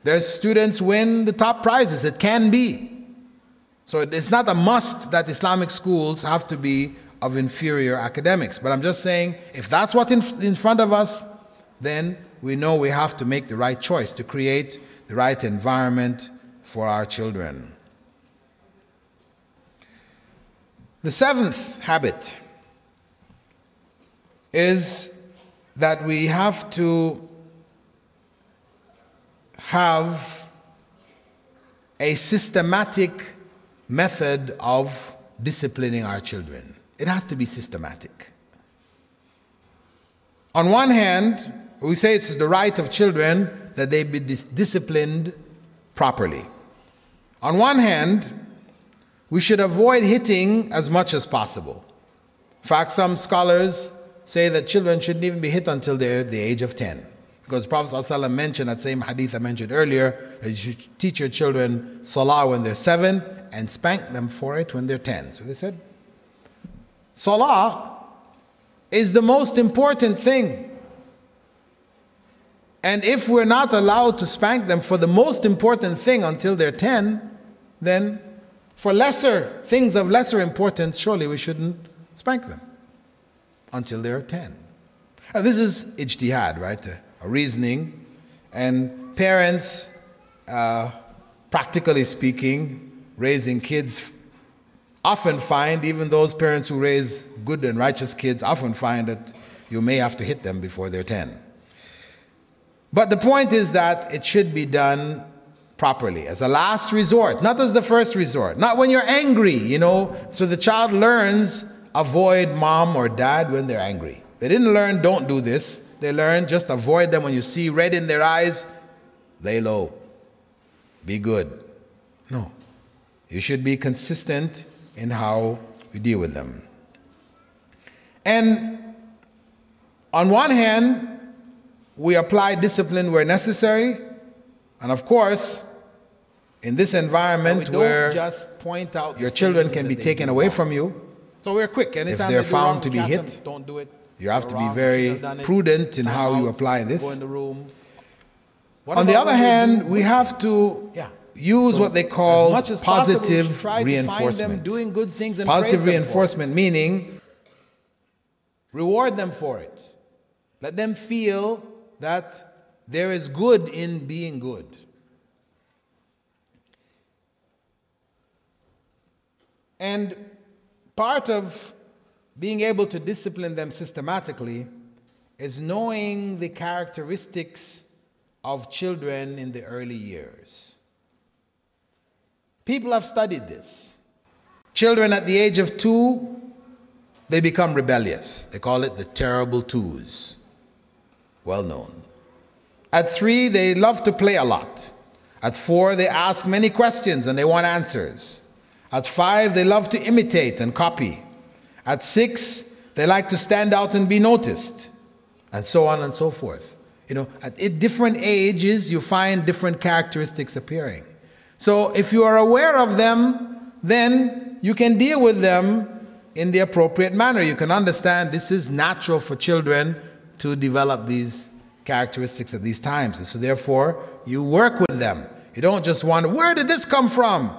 Their students win the top prizes. It can be. So it's not a must that Islamic schools have to be of inferior academics. But I'm just saying, if that's what's in front of us, then we know we have to make the right choice to create the right environment for our children. The seventh habit is that we have to have a systematic method of disciplining our children. It has to be systematic. On one hand, we say it's the right of children that they be disciplined properly. On one hand, we should avoid hitting as much as possible. In fact, some scholars say that children shouldn't even be hit until they're the age of 10. Because Prophet ﷺ mentioned, that same hadith I mentioned earlier, that you should teach your children salah when they're 7 and spank them for it when they're 10. So they said, salah is the most important thing. And if we're not allowed to spank them for the most important thing until they're 10, then for lesser things of lesser importance, surely we shouldn't spank them until they're 10. Now, this is ijtihad, right? A reasoning. And parents, practically speaking, raising kids often find, even those parents who raise good and righteous kids often find that you may have to hit them before they're 10. But the point is that it should be done properly, as a last resort, not as the first resort, not when you're angry, you know. So the child learns, avoid mom or dad when they're angry. They didn't learn, don't do this. They learn, just avoid them when you see red in their eyes, lay low, be good. No, you should be consistent in how you deal with them. And on one hand, we apply discipline where necessary, and of course, in this environment where just point out your children can be taken away from you, so we're quick. If they're found to be hit, don't do it. You have to be very prudent in how you apply this. On the other hand, we have to use what they call positive reinforcement. Positive reinforcement meaning reward them for it. Let them feel that there is good in being good. And part of being able to discipline them systematically is knowing the characteristics of children in the early years. People have studied this. Children at the age of 2, they become rebellious. They call it the terrible twos. Well known. At 3, they love to play a lot. At 4, they ask many questions and they want answers. At 5, they love to imitate and copy. At 6, they like to stand out and be noticed, and so on and so forth. You know, at different ages, you find different characteristics appearing. So if you are aware of them, then you can deal with them in the appropriate manner. You can understand this is natural for children to develop these characteristics at these times. And so therefore, you work with them. You don't just wonder, where did this come from?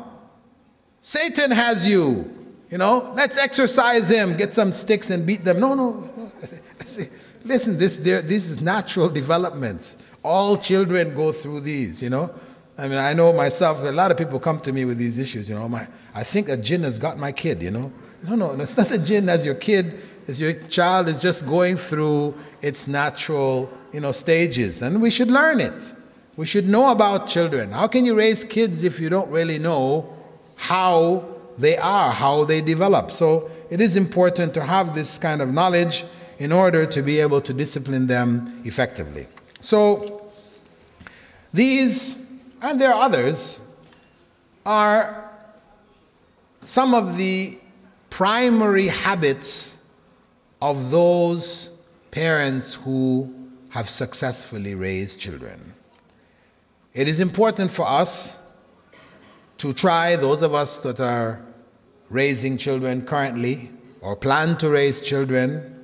Satan has you. You know, let's exercise him, get some sticks and beat them. No. Listen, this is natural developments. All children go through these, you know. I mean, I know myself, a lot of people come to me with these issues, you know. I think a jinn has got my kid, you know. No, it's not a jinn as your kid. It's your child is just going through its natural, you know, stages. And we should learn it. We should know about children. How can you raise kids if you don't really know how they are, how they develop? So it is important to have this kind of knowledge in order to be able to discipline them effectively. So these, and there are others, are some of the primary habits of those parents who have successfully raised children. It is important for us to try, those of us that are raising children currently, or plan to raise children,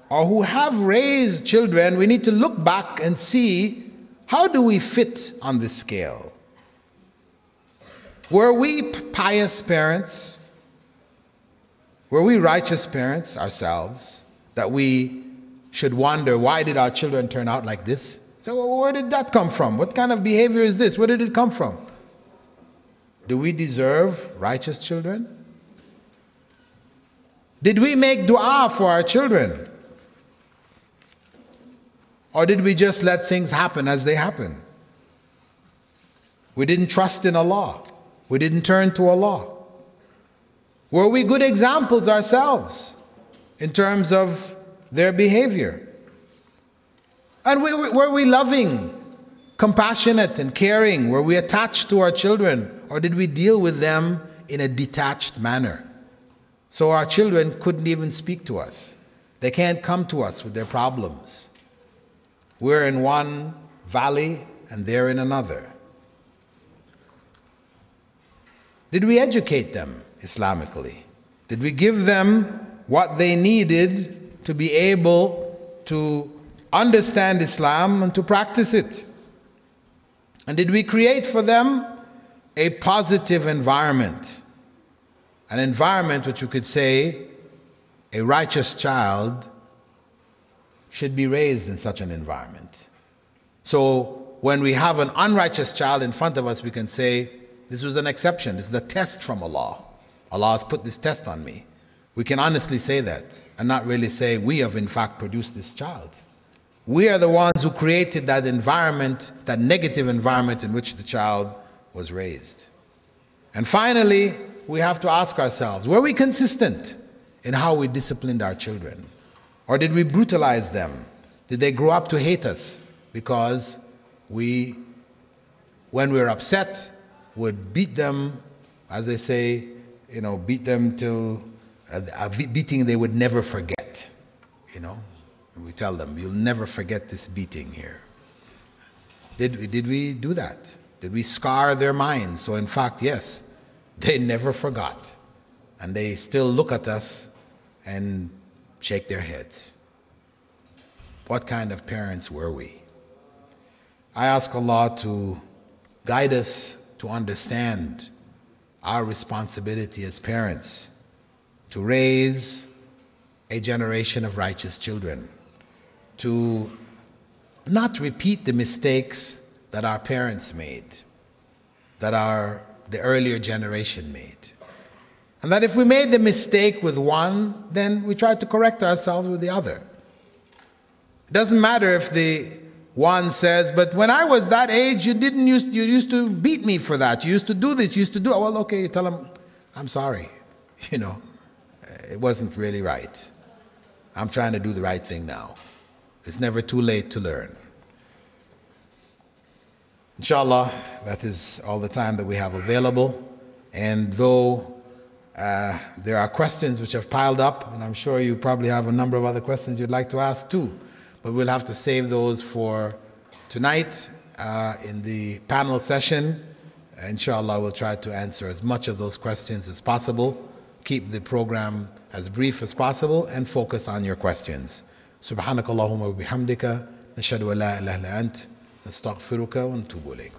or who have raised children, we need to look back and see How do we fit on this scale? Were we pious parents? Were we righteous parents ourselves, that we should wonder, why did our children turn out like this? So where did that come from? What kind of behavior is this? Where did it come from? Do we deserve righteous children? Did we make dua for our children? Or did we just let things happen as they happen? We didn't trust in Allah. We didn't turn to Allah. Were we good examples ourselves in terms of their behavior? And were we loving, compassionate, and caring? Were we attached to our children? Or did we deal with them in a detached manner? So our children couldn't even speak to us. They can't come to us with their problems. We're in one valley and they're in another. Did we educate them Islamically? Did we give them what they needed to be able to understand Islam and to practice it? And did we create for them a positive environment? An environment which you could say a righteous child should be raised in such an environment. So when we have an unrighteous child in front of us, we can say, this was an exception. This is a test from Allah. Allah has put this test on me. We can honestly say that and not really say we have in fact produced this child. We are the ones who created that environment, that negative environment in which the child was raised. And finally, we have to ask ourselves, were we consistent in how we disciplined our children? Or did we brutalize them? Did they grow up to hate us because when we were upset, would beat them, as they say, beat them till a beating they would never forget, And we tell them, you'll never forget this beating here. Did we do that? Did we scar their minds? So in fact, yes, they never forgot. And they still look at us and shake their heads. What kind of parents were we? I ask Allah to guide us to understand our responsibility as parents to raise a generation of righteous children, to not repeat the mistakes that our parents made, that the earlier generation made. And that if we made the mistake with one, then we try to correct ourselves with the other. It doesn't matter if the one says, but when I was that age, you used to beat me for that. You used to do this, you used to do it. Well, okay, you tell them, I'm sorry. It wasn't really right. I'm trying to do the right thing now. It's never too late to learn. Inshallah, that is all the time that we have available. And though there are questions which have piled up, and I'm sure you probably have a number of other questions you'd like to ask too, but we'll have to save those for tonight in the panel session. Inshallah, we'll try to answer as much of those questions as possible, keep the program as brief as possible, and focus on your questions. Subhanakallahumma wa bihamdika, nashhadu an la ilaha illa ant, nastaghfiruka wa natubu ilayk.